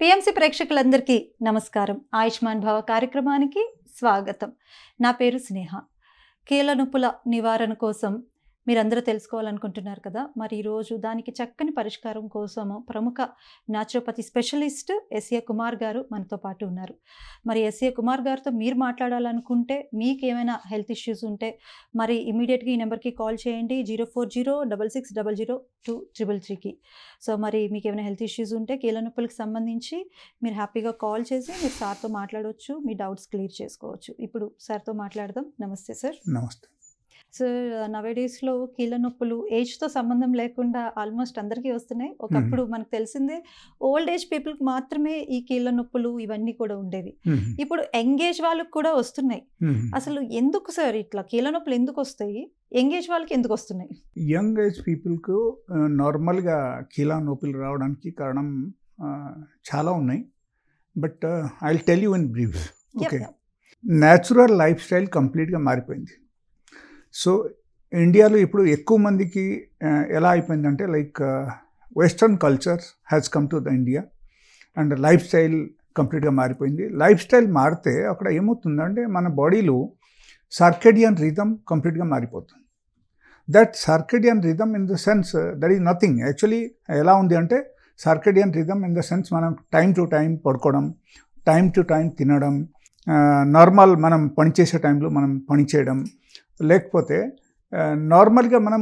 PMC ప్రేక్షకులందరికీ నమస్కారం. ఆయుష్మాన్ భవ కార్యక్రమానికి స్వాగతం. నా పేరు స్నేహ. కీళ్ళ నొప్పుల నివారణ కోసం మీరందరూ తెలుసుకోవాలనుకుంటున్నారు కదా. మరి ఈరోజు దానికి చక్కని పరిష్కారం కోసము ప్రముఖ న్యాచురోపతి స్పెషలిస్ట్ ఎస్ఏ కుమార్ గారు మనతో పాటు ఉన్నారు. మరి ఎస్ఏ కుమార్ గారితో మీరు మాట్లాడాలనుకుంటే, మీకు ఏమైనా హెల్త్ ఇష్యూస్ ఉంటే మరి ఇమీడియట్గా ఈ నెంబర్కి కాల్ చేయండి, 04066002333కి. సో మరి మీకు ఏమైనా హెల్త్ ఇష్యూస్ ఉంటే కీళ్ళ నొప్పులకు సంబంధించి మీరు హ్యాపీగా కాల్ చేసి మీరు సార్తో మాట్లాడవచ్చు, మీ డౌట్స్ క్లియర్ చేసుకోవచ్చు. ఇప్పుడు సార్తో మాట్లాడదాం. నమస్తే సార్. నమస్తే సార్. నవేడేస్లో కీళ్ళ నొప్పులు ఏజ్తో సంబంధం లేకుండా ఆల్మోస్ట్ అందరికీ వస్తున్నాయి. ఒకప్పుడు మనకు తెలిసిందే ఓల్డ్ ఏజ్ పీపుల్కి మాత్రమే ఈ కీళ్ళ నొప్పులు ఇవన్నీ కూడా ఉండేవి. ఇప్పుడు యంగేజ్ వాళ్ళకి కూడా వస్తున్నాయి. అసలు ఎందుకు సార్ ఇట్లా కీళ్ళ నొప్పులు ఎందుకు వస్తాయి, యంగేజ్ వాళ్ళకి ఎందుకు వస్తున్నాయి? యంగ్ ఏజ్ పీపుల్కు నార్మల్గా కీళ్ళ నొప్పులు రావడానికి కారణం చాలా ఉన్నాయి. But I will tell you in brief. Okay, natural life style కంప్లీట్గా మారిపోయింది. సో ఇండియాలో ఇప్పుడు ఎక్కువ మందికి ఎలా అయిపోయిందంటే like western culture has come to the India and life style కంప్లీట్గా మారిపోయింది. లైఫ్ స్టైల్ మారితే అక్కడ ఏమవుతుందంటే మన బాడీలో సర్కేడియన్ రిథమ్ కంప్లీట్గా మారిపోతుంది. That circadian rhythm in the sense that is nothing. Actually ఎలా ఉంది అంటే circadian rhythm in the sense మనం టైం టు టైం పడుకోవడం, టైం టు టైం తినడం, నార్మల్ మనం పనిచేసే టైంలో మనం పని చేయడం, లేకపోతే నార్మల్గా మనం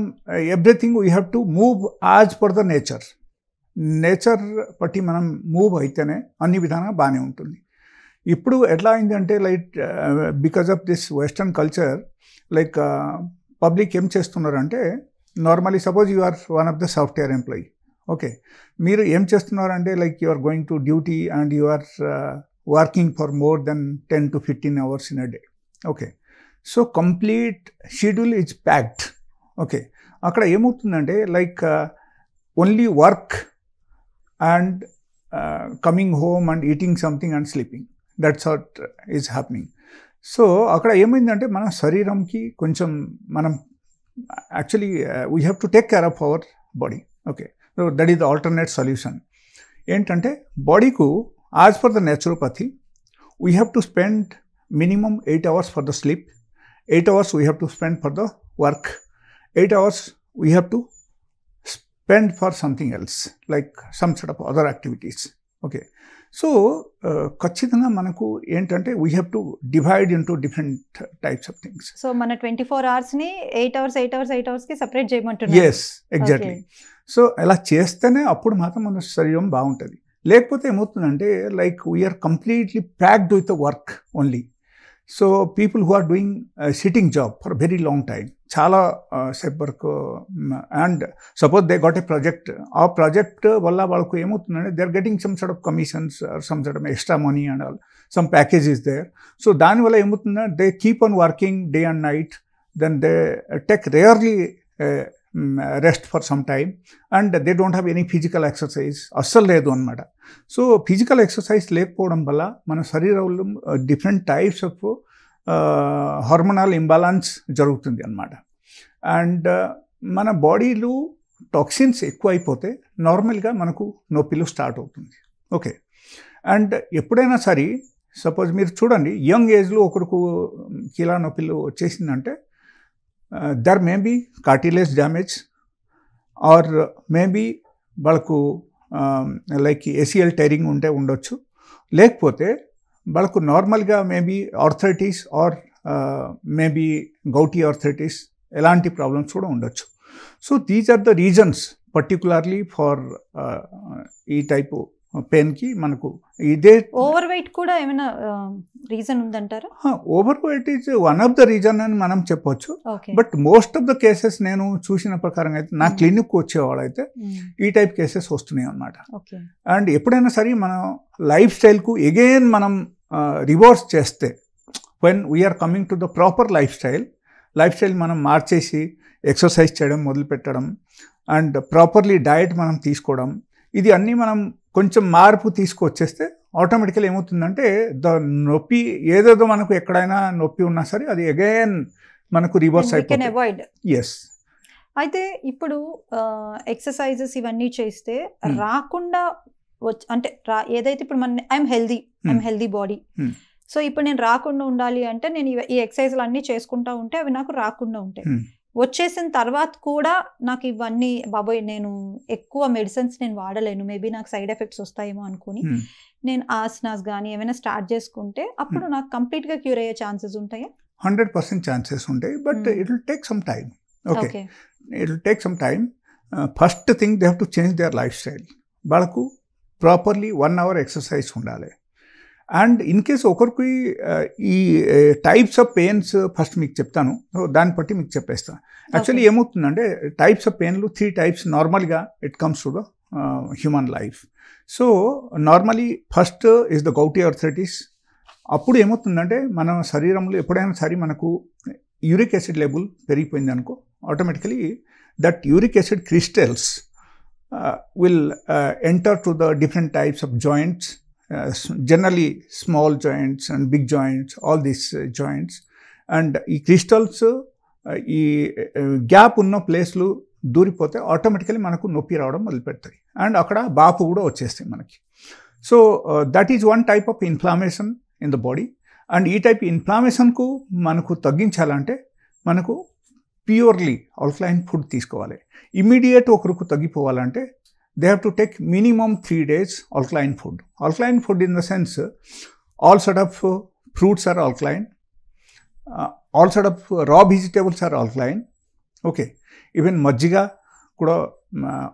everything we have to move as per the nature. Nature బట్టి మనం మూవ్ అయితేనే అన్ని విధాలుగా బాగానే ఉంటుంది. ఇప్పుడు ఎట్లా అయిందంటే like because of this western culture like public ఏం చేస్తున్నారంటే normally suppose you are one of the software employee. Okay, మీరు ఏం చేస్తున్నారంటే like you are going to duty and you are working for more than 10 to 15 hours in a day. Okay, so complete schedule is packed. Okay, అక్కడ ఏమవుతుందంటే like only work and coming home and eating something and sleeping, that's what is happening. So అక్కడ ఏమైందంటే మన శరీరంకి కొంచెం మనం actually we have to take care of our body. Okay, so that is the alternate solution. ఏంటంటే బాడీకు as per the naturopathy we have to spend minimum 8 hours for the sleep, 8 hours we have to spend for the work, 8 hours we have to spend for something else like some sort of other activities. Okay, so ఖచ్చితంగా మనకు ఏంటంటే we have to divide into different types of things. So మన 24 అవర్స్ని 8 అవర్స్కి separate చేయమంటున్నారు. Yes, exactly. So అలా చేస్తేనే అప్పుడు మాత్రం మన శరీరం బాగుంటుంది. లేకపోతే ఏమవుతుందంటే like we are completely packed with the work only. So people who are doing sitting job for very long time, చాలా సేపు work, and suppose they got a project, ఆ ప్రాజెక్ట్ వల్ల వాళ్ళకు ఏమవుతుందంటే they are getting some sort of commissions or some sort of extra money and all, some package is there. So దానివల్ల ఏమవుతుందంటే they keep on working day and night, then they take rarely rest for some time and they don't have any physical exercise, అస్సలు లేదు అనమాట. So physical exercise లేకపోవడం వల్ల మన శరీరంలో different types of hormonal imbalance జరుగుతుంది అన్నమాట. అండ్ మన బాడీలో టాక్సిన్స్ ఎక్కువ అయిపోతే నార్మల్గా మనకు నొప్పిలు స్టార్ట్ అవుతుంది. ఓకే, అండ్ ఎప్పుడైనా సరే సపోజ్ మీరు చూడండి యంగ్ ఏజ్లో ఒకరికి కీళ్ళ నొప్పిలు వచ్చేసిందంటే there may be cartilage damage or maybe వాళ్ళకు లైక్ ACL టైరింగ్ ఉంటే ఉండొచ్చు, లేకపోతే వాళ్ళకు నార్మల్గా maybe arthritis or maybe gouty arthritis, ఎలాంటి ప్రాబ్లమ్స్ కూడా ఉండొచ్చు. So these are the reasons particularly for ఈ టైపు పెయిన్కి. మనకు ఇదే ఓవర్ వెయిట్ కూడా ఏమైనా రీజన్ ఉందంటారా? Overweight is one of the reason అని మనం చెప్పొచ్చు. But most of the cases నేను చూసిన ప్రకారం అయితే నా క్లినిక్ వచ్చేవాళ్ళైతే ఈ టైప్ కేసెస్ వస్తున్నాయి అన్నమాట. అండ్ ఎప్పుడైనా సరే మనం లైఫ్ స్టైల్కు ఎగైన్ మనం రివర్స్ చేస్తే, when we are coming to the proper lifestyle మనం మార్చేసి ఎక్సర్సైజ్ చేయడం మొదలు పెట్టడం అండ్ ప్రాపర్లీ డయట్ మనం తీసుకోవడం, ఇది అన్నీ మనం కొంచెం మార్పు తీసుకొచ్చేస్తే ఆటోమేటికల్ ఏమవుతుందంటే ద నొప్పి ఏదేదో మనకు ఎక్కడైనా నొప్పి ఉన్నా సరే అది అగైన్ మనకు రివర్స్ అయిపోతుంది. ఎస్. అయితే ఇప్పుడు ఎక్సర్సైజెస్ ఇవన్నీ చేస్తే రాకుండా అంటే ఏదైతే ఇప్పుడు ఐఎమ్ హెల్దీ బాడీ. సో ఇప్పుడు నేను రాకుండా ఉండాలి అంటే నేను ఈ ఎక్సర్సైజ్లు అన్నీ చేసుకుంటా ఉంటే అవి నాకు రాకుండా ఉంటాయి. వచ్చేసిన తర్వాత కూడా నాకు ఇవన్నీ బాబోయ్ నేను ఎక్కువ మెడిసిన్స్ నేను వాడలేను, మేబీ నాకు సైడ్ ఎఫెక్ట్స్ వస్తాయేమో అనుకుని నేను ఆసనాస్ కానీ ఏమైనా స్టార్ట్ చేసుకుంటే అప్పుడు నాకు కంప్లీట్గా క్యూర్ అయ్యే ఛాన్సెస్ ఉంటాయా? 100% ఛాన్సెస్ ఉంటాయి, but it will take some time. Okay, it will take some time. First thing they have to change their life style. వాళ్ళకు ప్రాపర్లీ 1 hour ఎక్సర్సైజ్ ఉండాలి. అండ్ ఇన్ కేస్ ఒకరికి ఈ టైప్స్ ఆఫ్ పెయిన్స్ ఫస్ట్ మీకు చెప్తాను, so దాన్ని బట్టి మీకు చెప్పేస్తాను. యాక్చువల్లీ ఏమవుతుందంటే టైప్స్ ఆఫ్ పెయిన్లు 3 types నార్మల్గా it comes to the human life. So normally first is the gouty arthritis. అప్పుడు ఏమవుతుందంటే మన శరీరంలో ఎప్పుడైనా సరే మనకు యూరిక్ యాసిడ్ లెవెల్ పెరిగిపోయింది అనుకో, automatically that uric acid crystals will enter to the different types of joints, generally small joints and big joints, all these joints. And ఈ క్రిస్టల్స్ ఈ గ్యాప్ ఉన్న ప్లేస్లు దూరిపోతే ఆటోమేటికలీ మనకు నొప్పి రావడం మొదలుపెడతాయి అండ్ అక్కడ బాపు కూడా వచ్చేస్తాయి మనకి. So that is one type of inflammation in the body. And ఈ టైప్ ఇన్ఫ్లామేషన్కు మనకు తగ్గించాలంటే మనకు ప్యూర్లీ ఆల్కలైన్ ఫుడ్ తీసుకోవాలి. ఇమీడియట్ ఒకరికి తగ్గిపోవాలంటే they have to take minimum 3 days alkaline food. Alkaline food in the sense all sort of fruits are alkaline, all sort of raw vegetables are alkaline. Okay, even మజ్జిగ కూడా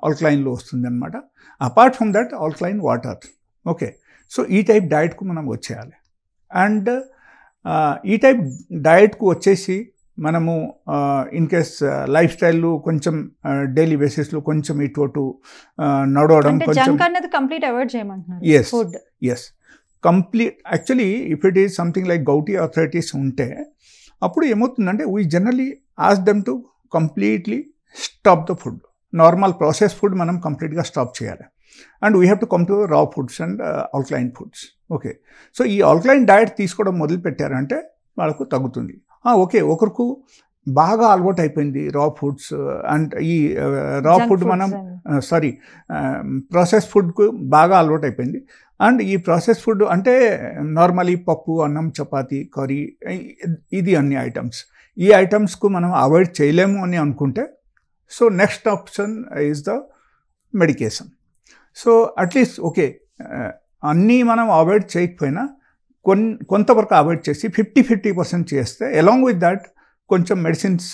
ఆల్కలైన్లో వస్తుంది అనమాట. Apart from that alkaline water. Okay, so ఈ type డయట్కు మనం వచ్చేయాలి. And ఈ టైప్ డయట్కు వచ్చేసి మనము ఇన్ కేస్ లైఫ్ స్టైల్ కొంచెం డైలీ బేసిస్లో కొంచెం ఇటు నడవడం, కొంచెం కంప్లీట్ అవాయిడ్ చేయమంటున్నారు. Yes complete. Actually if it is something like gouty arthritis ఉంటే అప్పుడు ఏమవుతుందంటే we generally ask them to completely stop the food. Normal process food మనం కంప్లీట్గా స్టాప్ చేయాలి. And we have to come to raw foods and alkaline foods. Okay, so ఈ alkaline diet తీసుకోవడం మొదలు పెట్టారంటే వాళ్ళకు తగ్గుతుంది. ఓకే, ఒకరికి బాగా అలవాటు అయిపోయింది రా ఫుడ్స్ అండ్ ఈ రా ఫుడ్ మనం ప్రాసెస్ ఫుడ్కు బాగా అలవాటు అయిపోయింది. అండ్ ఈ ప్రాసెస్ ఫుడ్ అంటే నార్మలీ పప్పు, అన్నం, చపాతీ, కర్రీ, ఇది అన్ని ఐటమ్స్. ఈ ఐటమ్స్కు మనం అవాయిడ్ చేయలేము అని అనుకుంటే so next option is the medication. So at least okay అన్నీ మనం అవాయిడ్ చేయకపోయినా కొంతవరకు అవాయిడ్ చేసి 50% చేస్తే అలాంగ్ విత్ దట్ కొంచెం మెడిసిన్స్,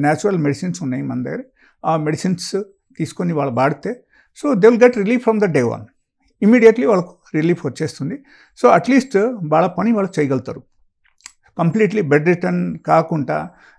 న్యాచురల్ మెడిసిన్స్ ఉన్నాయి మన దగ్గర, ఆ మెడిసిన్స్ తీసుకొని వాళ్ళు వాడితే so they will get relief from the day 1. Immediately వాళ్ళకు రిలీఫ్ వచ్చేస్తుంది. సో అట్లీస్ట్ వాళ్ళ పని వాళ్ళు చేయగలుగుతారు. కంప్లీట్లీ బెడ్ రిటర్న్ కాకుండా,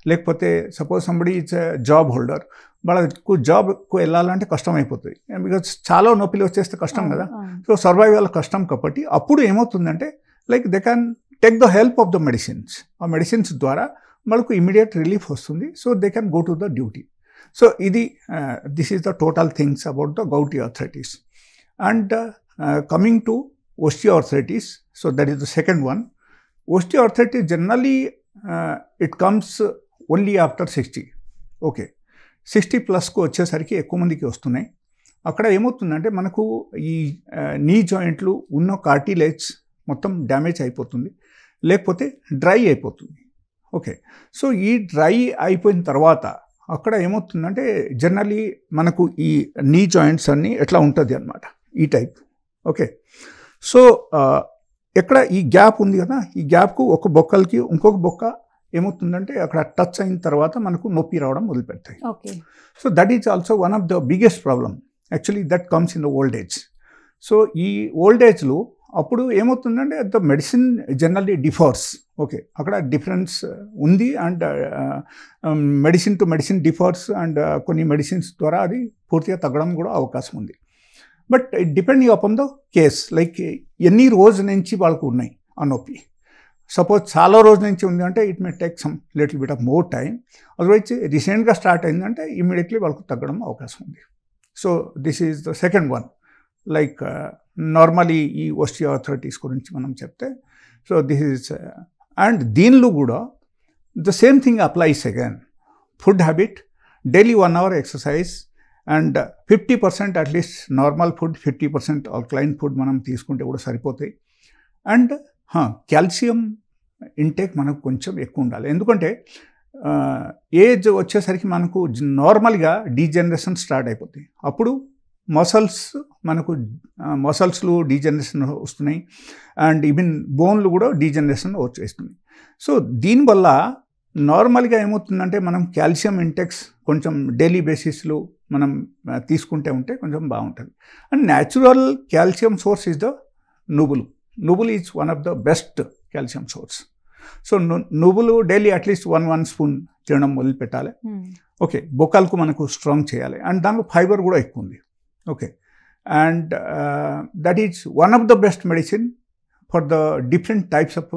లేకపోతే suppose somebody it's job holder, వాళ్ళకు జాబ్కు వెళ్ళాలంటే కష్టం అయిపోతుంది. బికాజ్ చాలా నొప్పిలు వచ్చేస్తే కష్టం కదా. సో సర్వైవల్ కష్టం కాబట్టి అప్పుడు ఏమవుతుందంటే like they can take the help of the medicines. ఆ మెడిసిన్స్ ద్వారా వాళ్ళకు ఇమీడియట్ రిలీఫ్ వస్తుంది. So they can go to the duty. So ఇది this is the total things about the gouty arthritis. And coming to osteoarthritis, so that is the second one. Osteoarthritis generally it comes only after 60. Okay, 60+ వచ్చేసరికి ఎక్కువ మందికి వస్తున్నాయి. అక్కడ ఏమవుతుందంటే మనకు ఈ నీ జాయింట్లు ఉన్న కార్టిలేజ్ మొత్తం డ్యామేజ్ అయిపోతుంది, లేకపోతే డ్రై అయిపోతుంది. ఓకే, సో ఈ డ్రై అయిపోయిన తర్వాత అక్కడ ఏమవుతుందంటే జనరలీ మనకు ఈ నీ జాయింట్స్ అన్నీ ఎట్లా ఉంటుంది అన్నమాట ఈ టైప్. ఓకే, సో ఎక్కడ ఈ గ్యాప్ ఉంది కదా, ఈ గ్యాప్కు ఒక బొక్కలకి ఇంకొక బొక్క ఏమవుతుందంటే అక్కడ టచ్ అయిన తర్వాత మనకు నొప్పి రావడం మొదలుపెడతాయి. So that is also one of the biggest problem actually that comes in the old age. So ఈ ఓల్డ్ ఏజ్లో అప్పుడు ఏమవుతుందంటే the medicine generally differs. Okay, అక్కడ డిఫరెన్స్ ఉంది and medicine to medicine differs and కొన్ని మెడిసిన్స్ ద్వారా అది పూర్తిగా తగ్గడం కూడా అవకాశం ఉంది. But it depending upon the case, like ఎన్ని రోజు నుంచి వాళ్ళకు ఉన్నాయి ఆ నొప్పి. సపోజ్ చాలా రోజు నుంచి ఉంది అంటే it may take some little bit of more time. Otherwise రీసెంట్గా స్టార్ట్ అయిందంటే ఇమీడియట్లీ వాళ్ళకు తగ్గడం అవకాశం ఉంది. So this is the second one. Like normally ఈ ఓస్టియోఆర్థరైటిస్ గురించి మనం చెప్తే సో దిస్ ఈజ్ అండ్ దీనిలో కూడా the same thing applies again. Food habit, daily 1 hour exercise and 50% at least normal food, 50% alkaline food మనం తీసుకుంటే కూడా సరిపోతాయి. అండ్ కాల్షియం ఇంటేక్ మనకు కొంచెం ఎక్కువ ఉండాలి. ఎందుకంటే ఏజ్ వచ్చేసరికి మనకు నార్మల్గా డీజనరేషన్ స్టార్ట్ అయిపోతాయి. అప్పుడు మసల్స్లు డీజనరేషన్ వస్తున్నాయి అండ్ ఈవెన్ బోన్లు కూడా డీజనరేషన్ వచ్చేస్తున్నాయి. సో దీనివల్ల నార్మల్గా ఏమవుతుందంటే మనం కాల్షియం ఇంటెక్స్ కొంచెం డైలీ బేసిస్లో మనం తీసుకుంటే ఉంటే కొంచెం బాగుంటుంది. And natural calcium source is the నువ్వులు. నువ్వులు is one of the best calcium source. So నువ్వులు డైలీ అట్లీస్ట్ 1 స్పూన్ తినడం మొదలు పెట్టాలి. ఓకే, బొక్కలకు మనకు స్ట్రాంగ్ చేయాలి. అండ్ దాంట్లో ఫైబర్ కూడా ఎక్కువ ఉంది. Okay, and that is one of the best medicine for the different types of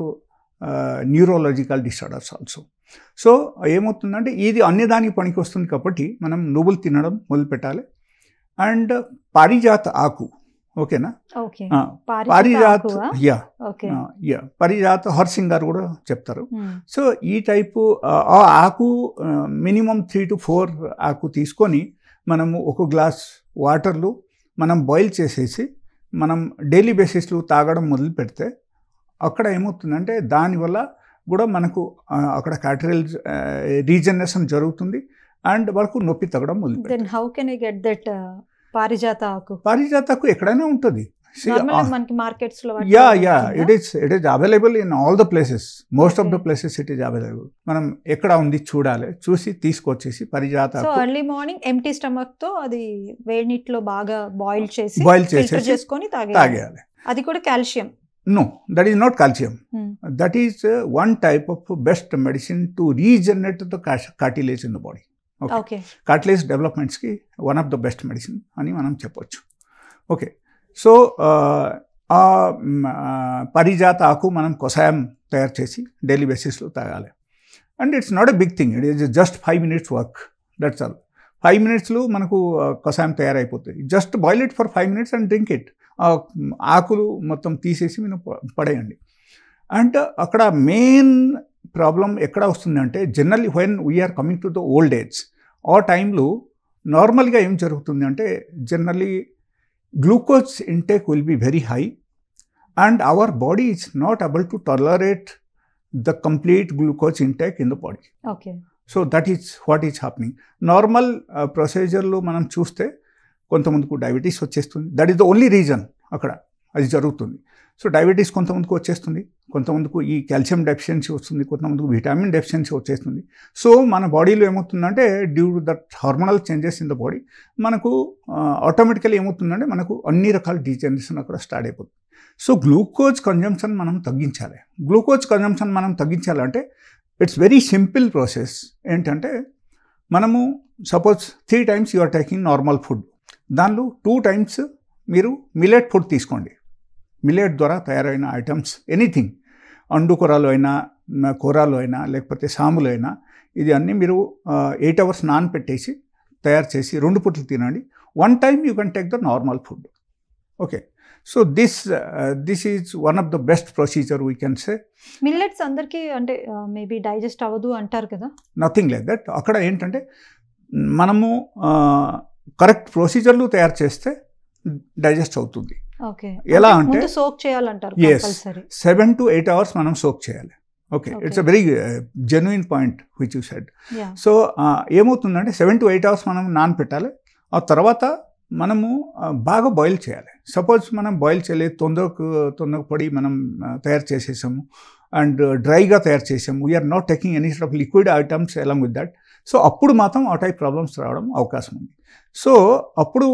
neurological disorders also. So ఏమవుతుందంటే ఇది అన్ని దానికి పనికి వస్తుంది కాబట్టి మనం నువ్వులు తినడం మొదలు పెట్టాలి. అండ్ పారిజాత ఆకు, ఓకేనా, పారిజాత్ పారిజాత హర్సింగ్ గారు కూడా చెప్తారు. సో ఈ టైపు ఆ ఆకు మినిమం 3 to 4 ఆకు తీసుకొని మనము ఒక గ్లాస్ వాటర్లో మనం బాయిల్ చేసేసి మనం డైలీ బేసిస్లో తాగడం మొదలు పెడితే అక్కడ ఏమవుతుందంటే దానివల్ల కూడా మనకు అక్కడ క్యాటరల్ రీజనరేషన్ జరుగుతుంది అండ్ వరకు నొప్పి తగ్గడం మొదలు పెడతాయి. How can I get that పారిజాత ఆకు? పారిజాత ఆకు ఎక్కడైనా ఉంటుంది. మనకి మార్కెట్స్ లో it is available in all the places. Most of the places it is available. మనం ఎక్కడ ఉంది చూడాలి, చూసి తీసుకొచ్చేసి పారిజాత ఆకు ఎర్లీ మార్నింగ్ ఎంప్టీ స్టమక్ తో అది వేడి నీటిలో బాగా బాయిల్ చేసి చేసుకొని తాగేయాలి. అది కూడా calcium? No, that is not calcium. That is one type of best medicine to regenerate the cartilage in the body. Okay. Cartilage developments ki one of the best medicine ani manam cheppొచ్చు. Okay. So parijata ఆకు మనం కషాయం తయారు చేసి daily బేసిస్లో తాగాలి. And it's not a big thing, it is just 5 minutes work, that's all. 5 minutesలో మనకు కషాయం తయారైపోతుంది. Just boil it for 5 minutes and drink it. ఆకులు మొత్తం తీసేసి మీరు పడేయండి. అండ్ అక్కడ మెయిన్ ప్రాబ్లం ఎక్కడ వస్తుందంటే generally when we are coming to the old age, ఆ టైంలో నార్మల్గా ఏం జరుగుతుంది అంటే generally glucose intake will be very high and our body is not able to tolerate the complete glucose intake in the body. Okay, so that is what is happening. Normal ప్రొసీజర్లో మనం చూస్తే కొంతమందికి డయాబెటీస్ వచ్చేస్తుంది. That is the only reason అక్కడ అది జరుగుతుంది. So diabetes కొంతమందికి వచ్చేస్తుంది, కొంతమందికి ఈ కాల్షియం డెఫిషియన్సీ వస్తుంది, కొంతమందికి విటమిన్ డెఫిషియన్సీ వచ్చేస్తుంది. సో మన బాడీలో ఏమవుతుందంటే due to that hormonal changes in the body మనకు ఆటోమేటికలీ ఏమవుతుందంటే మనకు అన్ని రకాల డీజనరేషన్ అక్కడ స్టార్ట్ అయిపోతుంది. సో గ్లూకోజ్ కన్జంప్షన్ మనం తగ్గించాలి. గ్లూకోజ్ కన్జంప్షన్ మనం తగ్గించాలంటే ఇట్స్ వెరీ సింపుల్ ప్రాసెస్. ఏంటంటే మనము suppose 3 times you are taking normal food, దానిలో 2 times మీరు మిల్లెట్ ఫుడ్ తీసుకోండి. మిల్లెట్ ద్వారా తయారైన ఐటమ్స్ ఎనీథింగ్, అండుకూరలో అయినా కూరలో అయినా లేకపోతే సాములు అయినా ఇది అన్నీ మీరు 8 hours నానపెట్టేసి తయారు చేసి 2 పూటలు తినండి. 1 time you can take the normal food. Okay, so this is one of the best procedure we can say. Millets అందరికీ అంటే మేబీ డైజెస్ట్ అవ్వదు అంటారు కదా? Nothing like that. అక్కడ ఏంటంటే మనము కరెక్ట్ ప్రొసీజర్లు తయారు చేస్తే డైజెస్ట్ అవుతుంది. ఎలా అంటే సోక్ చేయాలంటారు. 7 to 8 hours మనం సోక్ చేయాలి. Okay, it's a very genuine point which you said. So ఏమవుతుందంటే 7 to 8 hours మనం నానపెట్టాలి. ఆ తర్వాత మనము బాగా బాయిల్ చేయాలి. సపోజ్ మనం బాయిల్ చేయలేదు, తొందరకు పడి మనం తయారు చేసేసాము అండ్ డ్రైగా తయారు చేసాము, we are not taking any sort of liquid items along with that. So అప్పుడు మాత్రం ఆ టైప్ ప్రాబ్లమ్స్ రావడం అవకాశం ఉంది. సో అప్పుడు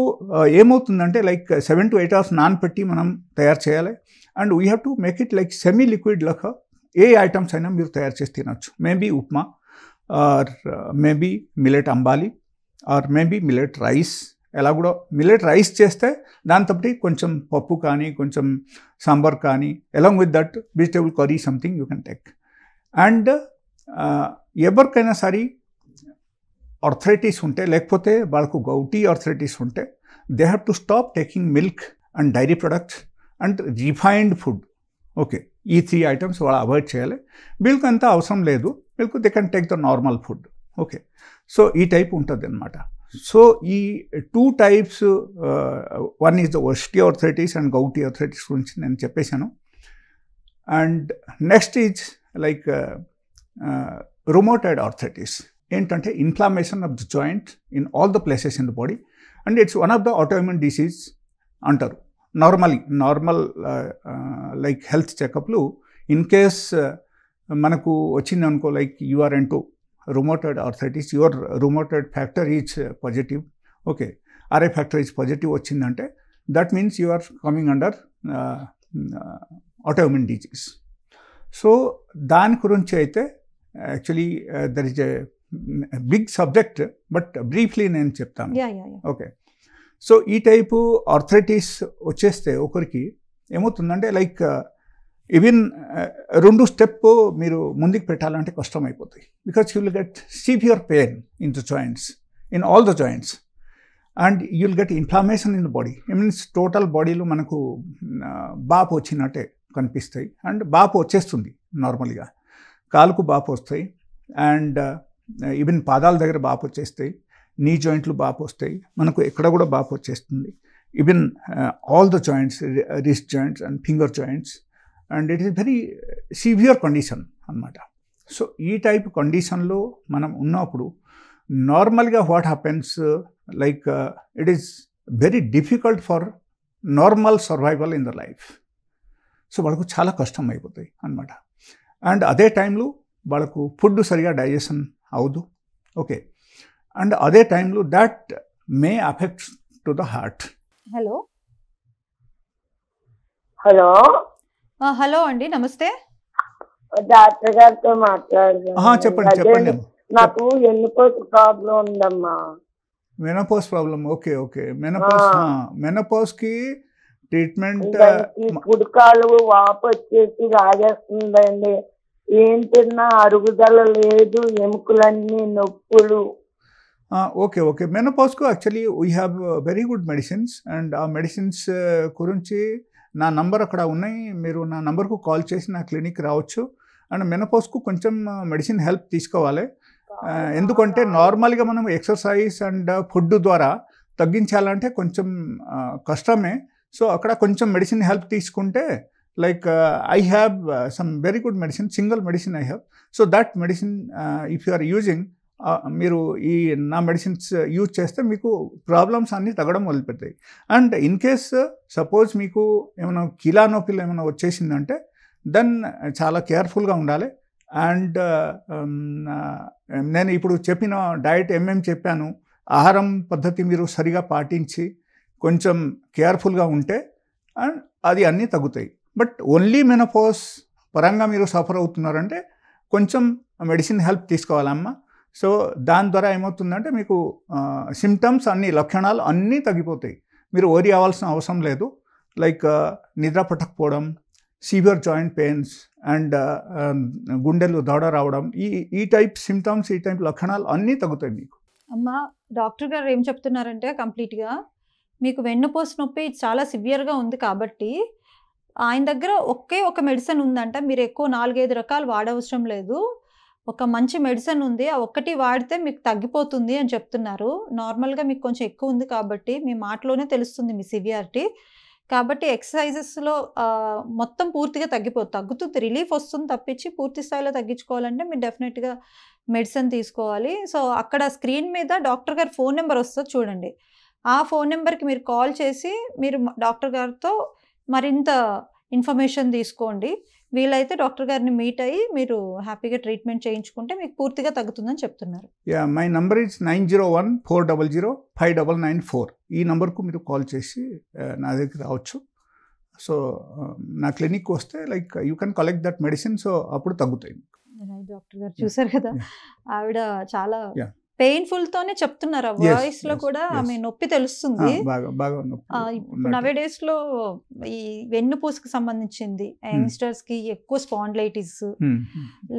ఏమవుతుందంటే లైక్ 7 to 8 hours నానపెట్టి మనం తయారు చేయాలి. And we have to make it like semi liquid లాగా ఏ ఐటమ్స్ అయినా మీరు తయారు చేసి తినచ్చు. Maybe upma or maybe millet ambali or maybe millet rice. ఎలా కూడా మిల్లెట్ రైస్ చేస్తే దాంతో కొంచెం పప్పు కానీ కొంచెం సాంబార్ కానీ along with that vegetable curry something you can take. And ఎవరికైనా సరే ఆర్థరైటిస్ ఉంటే లేకపోతే వాళ్ళకు గౌటీ ఆర్థరైటిస్ ఉంటే they have to stop taking milk and dairy products and refined food. Okay, ఈ 3 items వాళ్ళు అవాయిడ్ చేయాలి. మిల్క్ అంతా అవసరం లేదు, milk they can take the normal food. Okay, so ఈ టైప్ ఉంటుంది అనమాట. సో ఈ 2 types, one is the osteoarthritis and gouty arthritis గురించి నేను చెప్పేశాను. And next is like rheumatoid arthritis. ఏంటంటే inflammation of the joint in all the places in the body, and it's one of the autoimmune disease అంటారు. Normal like health చెకప్లు in case మనకు వచ్చింది అనుకో, like you are into rheumatoid arthritis, your rheumatoid factor is positive, okay, RA factor is positive వచ్చిందంటే that means you are coming under autoimmune disease. So దాని గురించి అయితే actually there is a big subject, but briefly నేను చెప్తాను. Okay, so ఈ type arthritis వచ్చేస్తే ఒకరికి ఏమవుతుందంటే లైక్ ఈవెన్ 2 స్టెప్ మీరు ముందుకు పెట్టాలంటే కష్టం అయిపోతాయి. Because you will get severe pain in the joints, in all the joints, and you will get inflammation in the body. Means total బాడీలో మనకు బాపు వచ్చినట్టే కనిపిస్తాయి, అండ్ బాపు వచ్చేస్తుంది. నార్మల్గా కాలుకు బాపు వస్తాయి, అండ్ ఈవెన్ పాదాల దగ్గర బాపు వచ్చేస్తాయి, నీ జాయింట్లు బాపు వస్తాయి, మనకు ఎక్కడ కూడా బాపు వచ్చేస్తుంది. Even all the joints, wrist joints and finger joints, and it is very severe condition అన్నమాట. సో ఈ టైప్ కండిషన్లో మనం ఉన్నప్పుడు నార్మల్గా what happens, like it is very difficult for normal survival in the life. So వాళ్ళకు చాలా కష్టం అయిపోతాయి అన్నమాట. అండ్ అదే టైంలో వాళ్ళకు ఫుడ్ సరిగా డైజెషన్ అవ్వదు, ఓకే, అండ్ అదే టైంలో that may affect to the heart. Hello hello hello అండి, నమస్తే. డాక్టర్ గారితో మాట్లాడుతున్నాను. చెప్పండి. నాకు ఎన్నిపోసు ప్రాబ్లం ఉందమ్మా. Menopause problem, okay. మెనోపాజ్కి ట్రీట్మెంట్, పుడకాలు వాపు వచ్చేసి రాజేస్తుందండి. ఏం తిన్నా అరుగుదల లేదు, ఎముకలన్నీ నొప్పులు. ఓకే. మెనోపాజ్కు actually we have very good medicines, and ఆ మెడిసిన్స్ గురించి నా నంబర్ అక్కడ ఉన్నాయి. మీరు నా నంబర్కు కాల్ చేసి నా క్లినిక్ రావచ్చు. అండ్ మెనోపాజ్కు కొంచెం మెడిసిన్ హెల్ప్ తీసుకోవాలి. ఎందుకంటే నార్మల్గా మనం ఎక్సర్సైజ్ అండ్ ఫుడ్ ద్వారా తగ్గించాలంటే కొంచెం కష్టమే. సో అక్కడ కొంచెం మెడిసిన్ హెల్ప్ తీసుకుంటే, like I have some very good medicine, single medicine I have. So that medicine if you are using, మీరు ఈ నా మెడిసిన్స్ యూజ్ చేస్తే మీకు ప్రాబ్లమ్స్ అన్నీ తగ్గడం మొదలుపెడతాయి. అండ్ ఇన్ కేస్ సపోజ్ మీకు ఏమైనా కీలా నొప్పులు ఏమైనా వచ్చేసిందంటే దెన్ చాలా కేర్ఫుల్గా ఉండాలి. అండ్ నేను ఇప్పుడు చెప్పిన డైట్ ఏమేమి చెప్పాను, ఆహారం పద్ధతి మీరు సరిగా పాటించి కొంచెం కేర్ఫుల్గా ఉంటే అండ్ అది అన్నీ తగ్గుతాయి. బట్ ఓన్లీ మెనోపాజ్ పరంగా మీరు సఫర్ అవుతున్నారంటే కొంచెం మెడిసిన్ హెల్ప్ తీసుకోవాలమ్మా. సో దాని ద్వారా ఏమవుతుందంటే మీకు సిమ్టమ్స్ అన్నీ, లక్షణాలు అన్నీ తగ్గిపోతాయి. మీరు వరి అవ్వాల్సిన అవసరం లేదు. లైక్ నిద్ర పట్టకపోవడం, సివియర్ జాయింట్ పెయిన్స్, అండ్ గుండెలు దడ రావడం, ఈ టైప్ సిమ్టమ్స్, ఈ టైప్ లక్షణాలు అన్నీ తగ్గుతాయి మీకు. అమ్మ, డాక్టర్ గారు ఏం చెప్తున్నారంటే కంప్లీట్గా మీకు వెన్నుపూస నొప్పి చాలా సివియర్గా ఉంది కాబట్టి ఆయన దగ్గర ఒక మెడిసిన్ ఉందంట. మీరు ఎక్కువ 4-5 రకాలు వాడవసరం లేదు. ఒక మంచి మెడిసిన్ ఉంది, ఆ ఒక్కటి వాడితే మీకు తగ్గిపోతుంది అని చెప్తున్నారు. నార్మల్గా మీకు కొంచెం ఎక్కువ ఉంది కాబట్టి మీ మాటలోనే తెలుస్తుంది మీ సివియారిటీ. కాబట్టి ఎక్సర్సైజెస్లో మొత్తం పూర్తిగా తగ్గుతుంది, రిలీఫ్ వస్తుంది తప్పించి పూర్తి స్థాయిలో తగ్గించుకోవాలంటే మీరు డెఫినెట్గా మెడిసిన్ తీసుకోవాలి. సో అక్కడ స్క్రీన్ మీద డాక్టర్ గారి ఫోన్ నెంబర్ వస్తుంది చూడండి. ఆ ఫోన్ నెంబర్కి మీరు కాల్ చేసి మీరు డాక్టర్ గారితో మరింత ఇన్ఫర్మేషన్ తీసుకోండి. వీలైతే డాక్టర్ గారిని మీట్ అయ్యి మీరు హ్యాపీగా ట్రీట్మెంట్ చేయించుకుంటే మీకు పూర్తిగా తగ్గుతుందని చెప్తున్నారు. My number is 901-400-5994. ఈ నంబర్కు మీరు కాల్ చేసి నా దగ్గర రావచ్చు. సో నా క్లినిక్ వస్తే like you can collect that medicine. So అప్పుడు తగ్గుతాయి. డాక్టర్ గారు చూసారు కదా, ఆవిడ చాలా పెయిన్ఫుల్ తోనే చెప్తున్నారు. ఆ వాయిస్ లో కూడా ఆమె నొప్పి తెలుస్తుంది. ఇప్పుడు నవేడేస్ లో ఈ వెన్నుపూసకి సంబంధించింది యంగ్స్టర్స్ కి ఎక్కువ స్పాండిలైటిస్,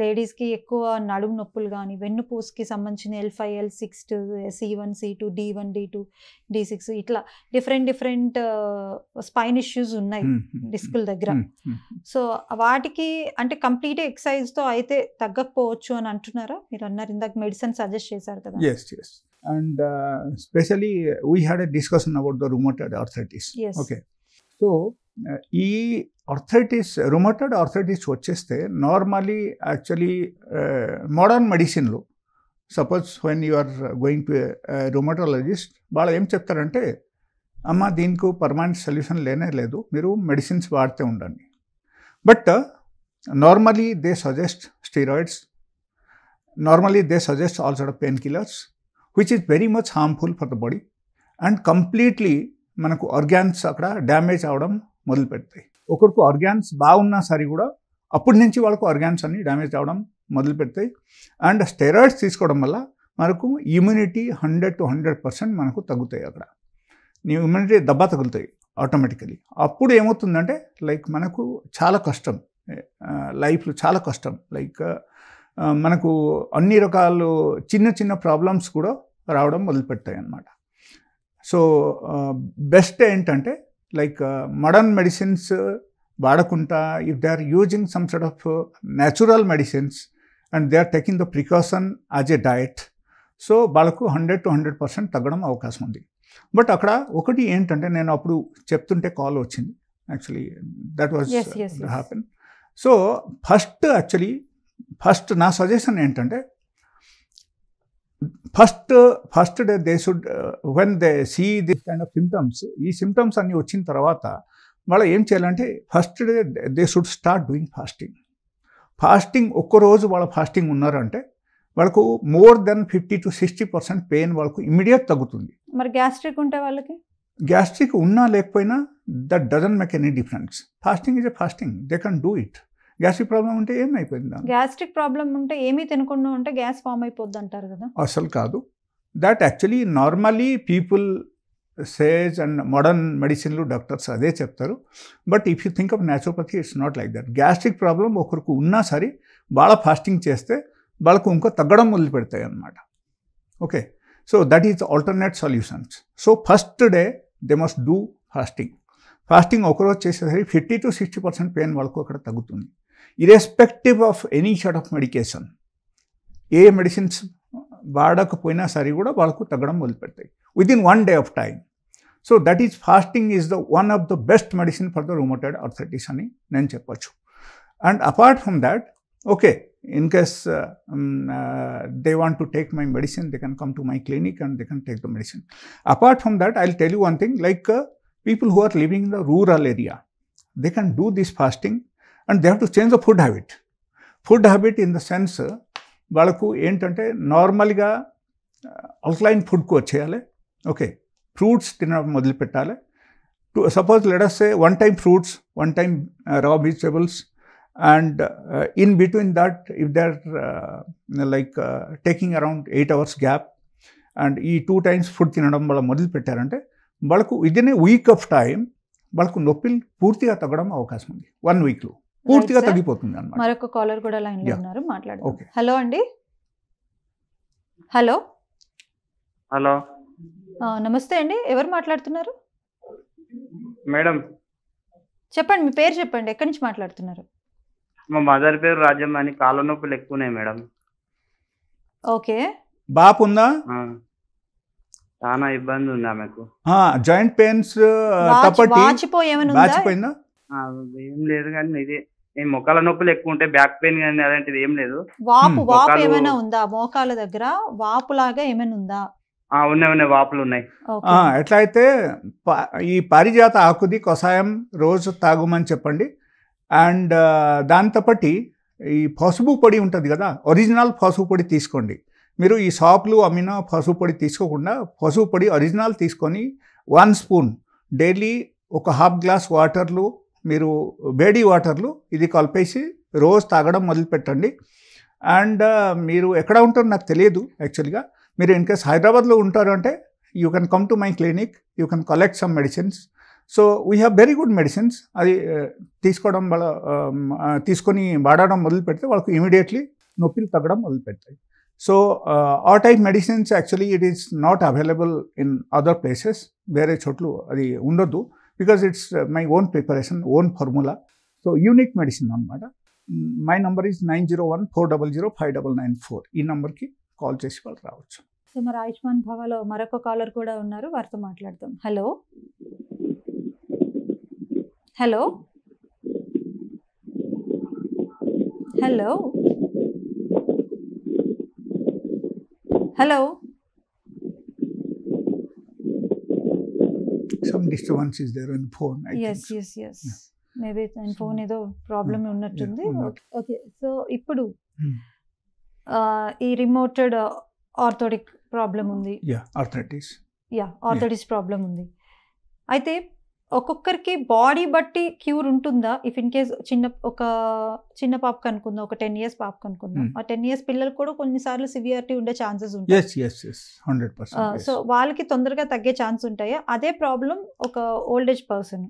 లేడీస్ కి ఎక్కువ నడుము నొప్పులు కానీ, వెన్నుపూసకి సంబంధించిన L5, L6, C1, C2, D1, D2, D6 ఇట్లా డిఫరెంట్ స్పైన్ ఇష్యూస్ ఉన్నాయి డిస్కుల దగ్గర. సో వాటికి అంటే కంప్లీట్ ఎక్సర్సైజ్ తో అయితే తగ్గకపోవచ్చు అని అంటున్నారా? మీరు అన్నారు ఇందాక మెడిసిన్ సజెస్ట్ చేశారు కదా. Yes. And specially we had a discussion about the rheumatoid arthritis. Yes. Okay, so ఈ ఆర్థరైటిస్ రుమటాయిడ్ ఆర్థరైటిస్ వచ్చేస్తే నార్మలీ యాక్చువల్లీ మోడర్న్ మెడిసిన్లో suppose when you are going to rheumatologist వాళ్ళు ఏం చెప్తారంటే అమ్మ దీనికి పర్మనెంట్ సొల్యూషన్ లేనే లేదు, మీరు మెడిసిన్స్ వాడుతూ ఉండండి. But normally they suggest steroids, normally they suggest all sort of pain killers which is very much harmful for the body and completely మనకు ఆర్గాన్స్ అక్కడ డ్యామేజ్ అవ్వడం మొదలు పెడతాయి. ఒకరికి ఆర్గాన్స్ బాగున్నా సరే కూడా అప్పటి నుంచి వాళ్ళకు ఆర్గాన్స్ అన్ని డ్యామేజ్ అవ్వడం మొదలు పెడతాయి. అండ్ స్టెరాయిడ్స్ తీసుకోవడం వల్ల మనకు ఇమ్యూనిటీ 100 to 100% మనకు తగ్గుతాయి. అక్కడ ఇమ్యూనిటీ దెబ్బ తగులుతాయి ఆటోమేటికలీ. అప్పుడు ఏమవుతుందంటే లైక్ మనకు చాలా కష్టం, లైఫ్లో చాలా కష్టం. లైక్ మనకు అన్ని రకాలు చిన్న చిన్న ప్రాబ్లమ్స్ కూడా రావడం మొదలుపెడతాయి అన్నమాట. సో బెస్ట్ ఏంటంటే లైక్ మోడర్న్ మెడిసిన్స్ వాడకుండా if they are using some sort of natural medicines and they are taking the precaution as a diet, so వాళ్ళకు 100 to 100% తగ్గడం అవకాశం ఉంది. బట్ అక్కడ ఒకటి ఏంటంటే నేను అప్పుడు చెప్తుంటే కాల్ వచ్చింది, actually that was happen. So first నా సజెషన్ ఏంటంటే first day they should when they see this kind of symptoms, ఈ సిమ్టమ్స్ అన్నీ వచ్చిన తర్వాత వాళ్ళు ఏం చేయాలంటే first day they should start doing fasting. ఒక్కరోజు వాళ్ళ ఫాస్టింగ్ ఉన్నారంటే వాళ్ళకు మోర్ దెన్ 50 to 60% పెయిన్ వాళ్ళకు ఇమీడియట్ తగ్గుతుంది. మరి గ్యాస్ట్రిక్ ఉంటే వాళ్ళకి? గ్యాస్ట్రిక్ ఉన్నా లేకపోయినా that doesn't make any difference. Fasting is a fasting, they can do it. Gastric problem ఉంటే ఏమైపోయింది? గ్యాస్ట్రిక్ ప్రాబ్లం ఉంటే ఏమీ తినకుండా ఉంటే గ్యాస్ ఫామ్ అయిపోద్ది అంటారు కదా. అసలు కాదు. That actually normally people says and modern మెడిసిన్లు డాక్టర్స్ అదే చెప్తారు. But if you think of naturopathy it's not like that. Gastric problem ఒకరికి ఉన్నా సరే వాళ్ళ ఫాస్టింగ్ చేస్తే వాళ్ళకు ఇంకో తగ్గడం మొదలు పెడతాయి అన్నమాట. Okay, so that is alternate solutions. So first day they must do fasting ఒకరోజు చేసేసరికి 50 to 60% పెయిన్ వాళ్ళకు అక్కడ తగ్గుతుంది. Irrespective of any short of medication, A medicines వాడకపోయినా సరే కూడా వాళ్ళకు తగ్గడం మొదలు పెడతాయి within 1 day of time. So that is fasting is the one of the best medicine for the rheumatoid arthritis అని నేను చెప్పచ్చు. And apart from that, okay, in case they want to take my medicine, they can come to my clinic and they can take the medicine. Apart from that, I'll tell you one thing, like people who are living in the rural area, they can do this fasting and they have to change the food habit in the sense వాళ్ళకు ఏంటంటే నార్మల్గా alkaline ఫుడ్కు వచ్చేయాలి. Okay, fruits తినడం మొదలు పెట్టాలి. Suppose let us say 1 time fruits, 1 time raw vegetables, and in between that if they are taking around 8 hours gap and ఈ 2 times food తినడం వాళ్ళ మొదలు పెట్టారంటే వాళ్ళకు విదిన్ ఏ వీక్ ఆఫ్ టైం వాళ్ళకు నొప్పులు పూర్తిగా తగ్గడం అవకాశం ఉంది. 1 weekలో పూర్తిగా తగ్గిపోతుంది అన్నమాట. మరొక కాలర్ కూడా లైన్ లో ఉన్నారు, మాట్లాడండి. హలో అండి. హలో నమస్తే అండి, ఎవరు మాట్లాడుతున్నారు? మేడం చెప్పండి, మీ పేరు చెప్పండి, ఎక్కడి నుంచి మాట్లాడుతున్నారు? మా మదర్ పేరు రాజ్యం అని, కాళ్ళ నొప్పులు ఎక్కువనే మేడం. ఓకే, బాపు ఉందా? చాలా ఇబ్బంది ఉంది ఆమెకు. జాయింట్ పెయిన్స్ వాచిపోయిందా? ఏం లేదు కానీ ఇదే మొక్కల నొప్పులు ఎక్కువ ఉంటాయి, బ్యాక్ పెయిన్ కానీ అలాంటిది ఏం లేదు. వాపు ఏమైనా ఉందా? మోకాల దగ్గర వాపు లాగా ఏమైనా ఉందా? ఉన్నాయి, వాపులు ఉన్నాయి. ఎట్లా అయితే ఈ పారిజాత ఆకుది కషాయం రోజు తాగుమని చెప్పండి. అండ్ దాంతోపాటి ఈ పసుపు పొడి ఉంటుంది కదా, ఒరిజినల్ పసుపు పొడి తీసుకోండి. మీరు ఈ షాప్లు అమ్మిన పసుపు పొడి తీసుకోకుండా పసుపు పొడి ఒరిజినల్ తీసుకొని 1 spoon డైలీ ఒక ½ glass వాటర్లు, మీరు వేడి వాటర్లు ఇది కలిపేసి రోజు తాగడం మొదలుపెట్టండి. అండ్ మీరు ఎక్కడ ఉంటారో నాకు తెలియదు యాక్చువల్గా. మీరు ఇన్ కేస్ హైదరాబాద్లో ఉంటారు అంటే you can come to my clinic, you can collect some medicines. So we have very good medicines. అది తీసుకోవడం వల్ల తీసుకొని వాడడం మొదలు పెడితే వాళ్ళకు ఇమీడియట్లీ నొప్పులు తగ్గడం మొదలు పెడతాయి. సో ఆ type medicines actually it is not available in other places. వేరే చోట్లు అది ఉండొద్దు, because it's my own preparation, own formula. So unique medicine అనమాట. My number is 901-400-5994. ఈ నెంబర్కి కాల్ చేసి వాళ్ళు రావచ్చు. సో మరి ఆయుష్మాన్ భవలో మరొక కాలర్ కూడా ఉన్నారు, వారితో మాట్లాడదాం. Hello hello hello hello Some disturbance is there on phone, I yes think. Yes yes maybe phone ఏదో ప్రాబ్లమ్ ఉన్నట్టుంది. ఓకే, సో ఇప్పుడు Hmm. ఈ రిమోటెడ్ ఆర్థోటిక్ ప్రాబ్లం ఉంది. Yeah, arthritis. ఆర్థోటిస్ ప్రాబ్లం ఉంది. అయితే ఒక్కొక్కరికి బాడీ బట్టి క్యూర్ ఉంటుందా? ఇఫ్ ఇన్ కేస్ ఒక చిన్న పాపకు అనుకుందాం, ఒక 10 years పాపకు అనుకుందాం, ఆ 10 years పిల్లలు కూడా కొన్నిసార్లు సివియారిటీ ఉండే ఛాన్సెస్ ఉంటాయి. Yes, 100%. Yes. సో వాళ్ళకి తొందరగా తగ్గే ఛాన్స్ ఉంటాయా? అదే ప్రాబ్లం ఒక ఓల్డ్ ఏజ్ పర్సన్,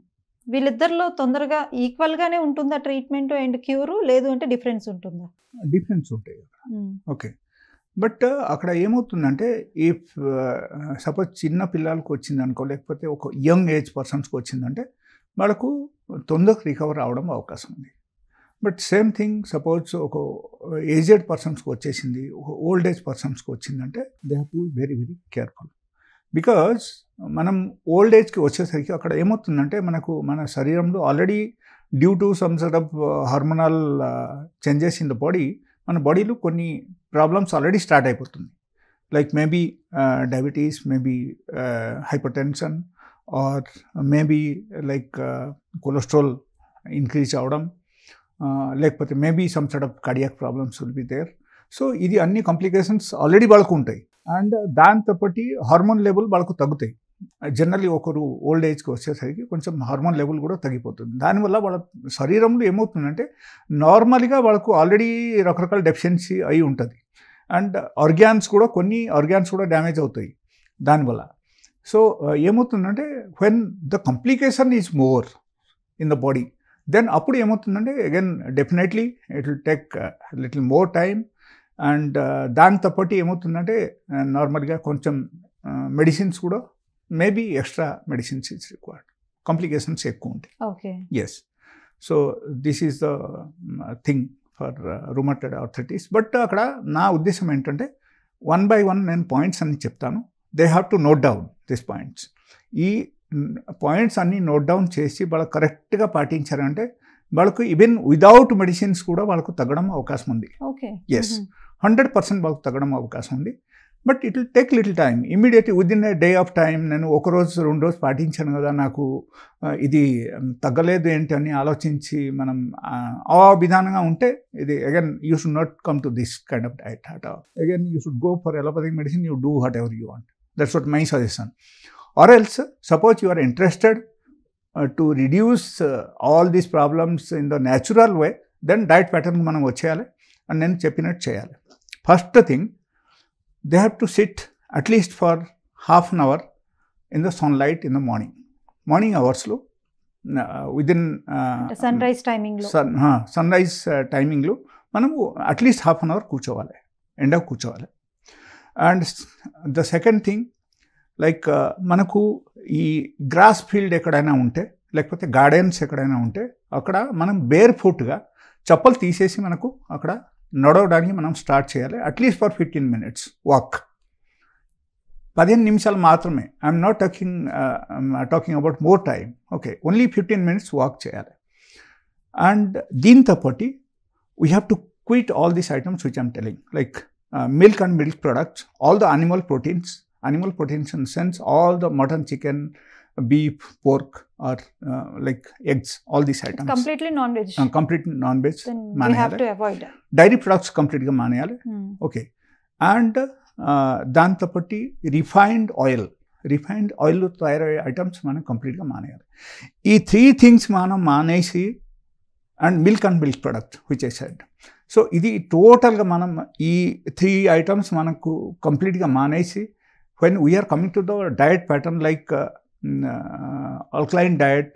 వీళ్ళిద్దరిలో తొందరగా ఈక్వల్ గానే ఉంటుందా ట్రీట్మెంట్ అండ్ క్యూర్, లేదు అంటే డిఫరెన్స్ ఉంటుందా? డిఫరెన్స్ ఉంటాయి. ఓకే, బట్ అక్కడ ఏమవుతుందంటే ఇఫ్ సపోజ్ చిన్న పిల్లలకు వచ్చింది అనుకో, లేకపోతే ఒక యంగ్ ఏజ్ పర్సన్స్కి వచ్చిందంటే వాళ్ళకు తొందరగా రికవర్ అవడం అవకాశం ఉంది. బట్ సేమ్ థింగ్ సపోజ్ ఒక ఏజ్డ్ పర్సన్స్కి వచ్చేసింది, ఒక ఓల్డ్ ఏజ్ పర్సన్స్కి వచ్చిందంటే they have to very very careful. Because మనం ఓల్డ్ ఏజ్కి వచ్చేసరికి అక్కడ ఏమవుతుందంటే మన శరీరంలో already due to some sort of hormonal changes in the body, మన బాడీలో కొన్ని ప్రాబ్లమ్స్ ఆల్రెడీ స్టార్ట్ అయిపోతుంది. Like maybe diabetes, maybe hyper tension, or maybe like cholesterol increase అవడం, లేకపోతే maybe some sort of cardiac problems will be there. So ఇది అన్ని complications already వాళ్ళకు ఉంటాయి. అండ్ దాంతోపాటు హార్మోన్ లెవెల్ వాళ్ళకు తగ్గుతాయి. జనరల్లీ ఒకరు ఓల్డ్ ఏజ్కి వచ్చేసరికి కొంచెం హార్మోన్ లెవెల్ కూడా తగ్గిపోతుంది. దానివల్ల వాళ్ళ శరీరంలో ఏమవుతుందంటే నార్మల్గా వాళ్ళకు ఆల్రెడీ రకరకాల డెఫిషియన్సీ అయి ఉంటుంది. అండ్ ఆర్గాన్స్ కూడా డ్యామేజ్ అవుతాయి దానివల్ల. సో ఏమవుతుందంటే when the complication is more in the body, then అప్పుడు ఏమవుతుందంటే again definitely it will take little more time. And దాంతోపాటు ఏమవుతుందంటే నార్మల్గా కొంచెం మెడిసిన్స్ కూడా maybe extra medicines is required, complications ఎక్కువ ఉంటాయి. Okay, yes. So this is the thing for rheumatoid arthritis. But అక్కడ నా ఉద్దేశం ఏంటంటే 1 by 1 నేను పాయింట్స్ అన్ని చెప్తాను. They have to note down this points. ఈ పాయింట్స్ అన్ని నోట్ డౌన్ చేసి వాళ్ళకి కరెక్ట్గా పాటించారంటే వాళ్ళకు ఈవెన్ విదౌట్ మెడిసిన్స్ కూడా వాళ్ళకు తగ్గడం అవకాశం ఉంది. ఓకే, ఎస్, 100% వాళ్ళకు తగ్గడం అవకాశం ఉంది. But it will take little time. Immediately within A day of time నేను 1 రోజు 2 రోజు పాటించాను కదా, నాకు ఇది తగ్గలేదు ఏంటి అని ఆలోచించి మనం ఆ విధానంగా ఉంటే ఇది again you should not come to this kind of diet at all. Again you should go for allopathic medicine, you do whatever you want. That's what my suggestion. Or else suppose you are interested to reduce all these problems in the natural way, then diet pattern మనం వచ్చేయాలి and నేను చెప్పినట్టు చేయాలి. First thing, they have to sit at least for half an hour in the sunlight in the morning hours lo within sunrise timing lo sunrise timing lo manamu at least half an hour కూర్చోవాలి, ఎండ కూర్చోవాలి. And the second thing, like మనకు ఈ gross field ఎక్కడైనా ఉంటే, లేకపోతే gardens ఎక్కడైనా ఉంటే అక్కడ మనం బేర్ ఫుట్గా చప్పలు తీసేసి మనకు అక్కడ నడవడానికి మనం స్టార్ట్ చేయాలి. అట్లీస్ట్ ఫర్ 15 minutes వాక్, 15 నిమిషాలు మాత్రమే. I'm not talking about more time. Okay, only 15 minutes walk చేయాలి. అండ్ దీంతో పాటు we have to quit all these items which I'm telling, like milk and milk products, all the animal proteins in the sense all the mutton, chicken, beef, pork, or like eggs, all these items. Completely non-veg. Completely non-veg. Then we have to avoid. Dairy products completely manayale. Okay. And dantapatti refined oil lo tayarayye items మనం కంప్లీట్గా మానేయాలి. ఈ 3 things మనం మానేసి, and milk and milk product which I said. So ఇది టోటల్గా మనం ఈ 3 items మనకు కంప్లీట్గా మానేసి, when we are coming to the diet pattern like alkaline diet,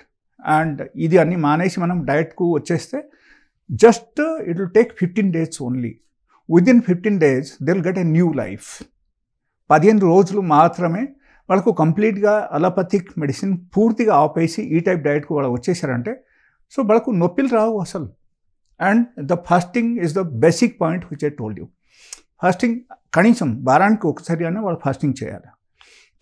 and ఇది అన్ని మానేసి మనం డైట్కు వచ్చేస్తే just it will take 15 days only. Within 15 days they will get a new life. 15 రోజులు మాత్రమే వాళ్ళకు కంప్లీట్గా అలోపతిక్ మెడిసిన్ పూర్తిగా ఆపేసి ఈ టైప్ డైట్కు వాళ్ళు వచ్చేసారంటే సో వాళ్ళకు నొప్పిలు రావు అసలు. And the fasting is the basic point which I told you. Fasting కనీసం వారానికి ఒకసారి అయినా వాళ్ళు ఫాస్టింగ్ చేయాలి.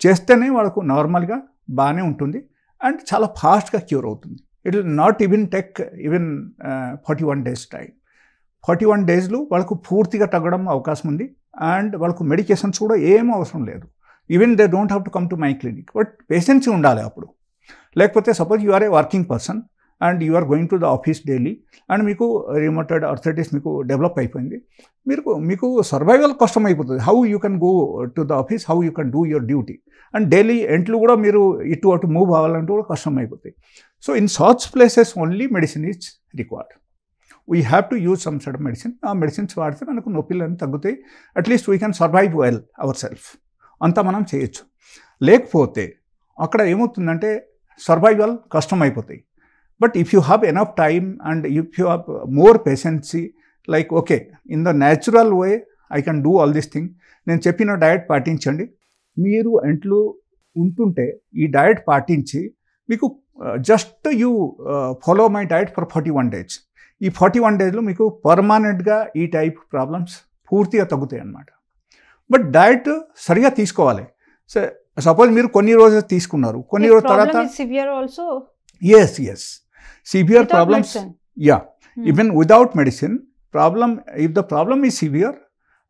చేస్తేనే వాళ్ళకు నార్మల్గా బాగానే ఉంటుంది అండ్ చాలా ఫాస్ట్గా క్యూర్ అవుతుంది. It will not even take even 41 days time. 41 daysలో వాళ్ళకు పూర్తిగా తగ్గడం అవకాశం ఉంది అండ్ వాళ్ళకు మెడికేషన్స్ కూడా ఏం అవసరం లేదు. Even they don't have to come to my clinic. But patience ఉండాలి అప్పుడు. లేకపోతే suppose you are a working person and you are going to the office daily and మీకు రిమోటెడ్ ఆర్థరైటిస్ మీకు డెవలప్ అయిపోయింది, మీకు సర్వైవల్ కష్టం అయిపోతుంది. How you can go to the office, how you can do your duty and daily ఎంట్లు కూడా మీరు ఇటు అటు మూవ్ అవ్వాలంటే కూడా కష్టం అయిపోతాయి. So in such places only medicine is required. We have to use some side medicine. ఆ మెడిసిన్స్ వాడితే మనకు నొప్పిలన్నీ తగ్గుతాయి. At least we can survive well our self. అంతా మనం చేయొచ్చు. లేకపోతే అక్కడ ఏమవుతుందంటే సర్వైవల్ కష్టం అయిపోతాయి. But if you have enough time and if you have more patience, like okay in the natural way I can do all this thing, నేను చెప్పిన డయట్ పాటించండి. మీరు ఇంట్లో ఉంటుంటే ఈ డయట్ పాటించి మీకు just you follow my diet for 41 days. ఈ 41 daysలో మీకు పర్మనెంట్గా ఈ టైప్ ప్రాబ్లమ్స్ పూర్తిగా తగ్గుతాయి అన్నమాట. బట్ డయట్ సరిగా తీసుకోవాలి. సపోజ్ మీరు కొన్ని రోజులు తీసుకున్నారు, కొన్ని రోజుల తర్వాత as severe problems, even without medicine problem, if the problem is severe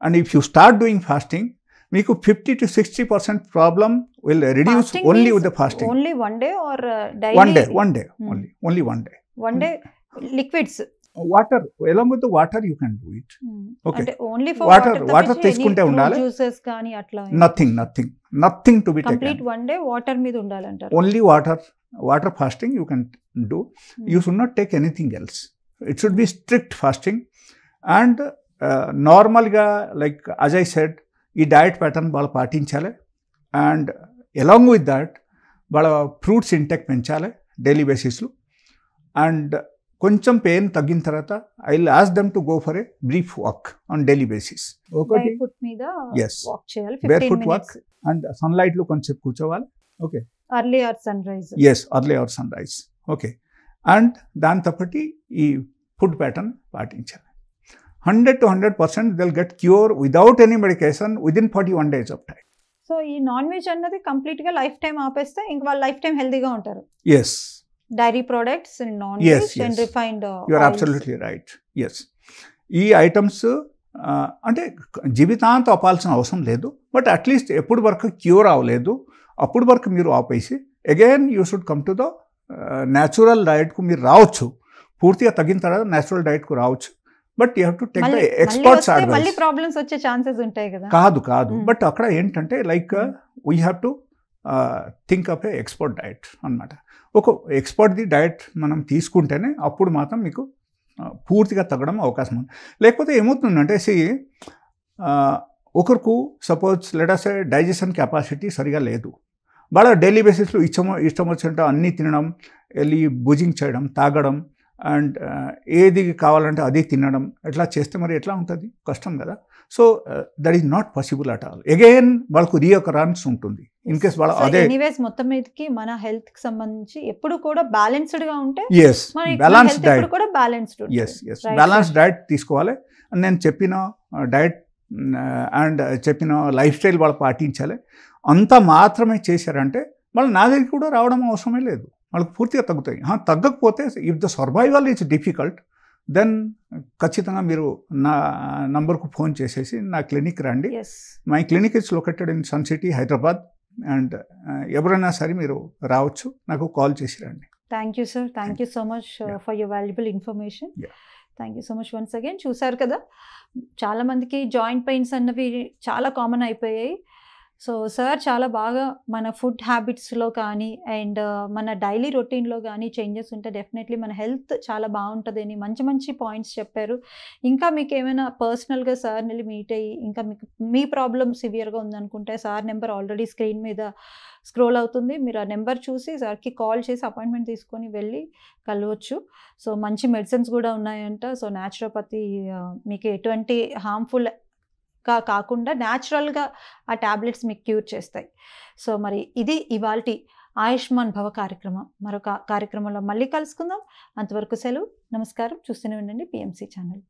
and if you start doing fasting, మీకు 50 to 60% problem will reduce only with the fasting. Only one day or one day only one day. One day liquids, water along with the water you can do it. Okay, అంటే only for water తీసుకుంటే ఉండాలి. Juices కానీ అట్లా nothing to be complete taken. One day water మీద ఉండాలంటారు. Only water fasting you can do. You should not take anything else. It should be strict fasting and normal ga, like as I said, ఈ diet pattern వాళ్ళు పాటించాలి. And along with that వాళ్ళ fruits intake పెంచాలి daily బేసిస్లో. And కొంచెం pain తగ్గిన తర్వాత I will ask them to go for a brief walk on daily basis. ఒకటి ఫుట్ మీద ఎస్ వాక్ చేయాలి, బేర్ ఫుట్ వాక్ అండ్ సన్లైట్లో కొంచెం కూర్చోవాలి. Okay, early or sunrise. Yes early or sunrise. Okay, and దాంతో పాటు ఈ ఫుడ్ ప్యాటర్న్ పాటించాలి. 100 to 100% they'll get cure without any medication within 41 days of time. So ఈ నాన్ వెజ్ అన్నది complete గా లైఫ్ టైం ఆపేస్తే ఇంక వాళ్ళు లైఫ్ టైం హెల్తీగా ఉంటారు. Yes. Dairy products, non veg and refined. You are absolutely right. Yes. ఈ items అంటే జీవితాంతం ఆపాల్సిన అవసరం లేదు. బట్ అట్లీస్ట్ ఎప్పుడు వరకు క్యూర్ అవ్వలేదు అప్పుడు వరకు మీరు ఆపేసి again you should come to the natural డయట్కు మీరు రావచ్చు. పూర్తిగా తగ్గిన తర్వాత న్యాచురల్ డయట్కు రావచ్చు. But you have to take the experts advice. మళ్ళీ ప్రాబ్లమ్స్ వచ్చే ఛాన్సెస్ ఉంటాయి కదా. కాదు బట్ అక్కడ ఏంటంటే like we have to think of a expert diet అన్నమాట. ఒక ఎక్స్పర్ట్ది డయట్ మనం తీసుకుంటేనే అప్పుడు మాత్రం మీకు పూర్తిగా తగ్గడం అవకాశం ఉంది. లేకపోతే ఏమవుతుందంటే ఒకరికి suppose let say digestion capacity సరిగా లేదు, వాళ్ళ డైలీ బేసిస్లో ఇష్టం వచ్చినట్టు అన్నీ తినడం, వెళ్ళి భుజింగ్ చేయడం, తాగడం అండ్ ఏది కావాలంటే అది తినడం, ఎట్లా చేస్తే మరి ఎట్లా ఉంటుంది? కష్టం కదా. So that is not possible at all. Again వాళ్ళకు రీঅకరెన్స్ ఉంటుంది ఇన్ కేస్ వాళ్ళ అదే. ఎనీవేస్ మొత్తం మీదకి మన హెల్త్ కి సంబంధించి ఎప్పుడు కూడా బ్యాలెన్స్డ్ గా ఉంటే బ్యాలెన్స్డ్ డైట్, కూడా బ్యాలెన్స్డ్ బ్యాలెన్స్డ్ డైట్ తీసుకోవాలి. అండ్ నేను చెప్పిన డైట్ అండ్ చెప్పిన లైఫ్ స్టైల్ వాళ్ళు పాటించాలి. అంత మాత్రమే చేశారంటే వాళ్ళు నా దగ్గరికి కూడా రావడం అవసరమే లేదు, వాళ్ళకి పూర్తిగా తగ్గుతాయి. తగ్గకపోతే if the survival is difficult then ఖచ్చితంగా మీరు నా నంబర్కు ఫోన్ చేసేసి నా క్లినిక్ రండి. My clinic is located in Sun City, Hyderabad. And ఎవరైనా సరే మీరు రావచ్చు, నాకు కాల్ చేసి రండి. Thank you sir, thank you so much for your valuable information. Thank you so much once again. చూసారు కదా, చాలామందికి జాయింట్ పెయిన్స్ అన్నవి చాలా కామన్ అయిపోయాయి. సో సార్ చాలా బాగా మన ఫుడ్ హ్యాబిట్స్లో కానీ అండ్ మన డైలీ రొటీన్లో కానీ చేంజెస్ ఉంటే డెఫినెట్లీ మన హెల్త్ చాలా బాగుంటుందని మంచి మంచి పాయింట్స్ చెప్పారు. ఇంకా మీకు ఏమైనా పర్సనల్గా సార్ వెళ్ళి మీట్ అయ్యి ఇంకా మీకు మీ ప్రాబ్లం సివియర్గా ఉందనుకుంటే సార్ నెంబర్ ఆల్రెడీ స్క్రీన్ మీద స్క్రోల్ అవుతుంది, మీరు ఆ నెంబర్ చూసి సార్కి కాల్ చేసి అపాయింట్మెంట్ తీసుకొని వెళ్ళి కలవచ్చు. సో మంచి మెడిసిన్స్ కూడా ఉన్నాయంట. సో న్యాచురోపతి మీకు ఎటువంటి హార్మ్ఫుల్ కాకుండా న్యాచురల్గా ఆ ట్యాబ్లెట్స్ మీకు క్యూర్ చేస్తాయి. సో మరి ఇది ఇవాల్టి ఆయుష్మాన్ భవ కార్యక్రమం. మరొక కార్యక్రమంలో మళ్ళీ కలుసుకుందాం. అంతవరకు సెలవు, నమస్కారం. చూస్తూనే ఉండండి PMC ఛానల్.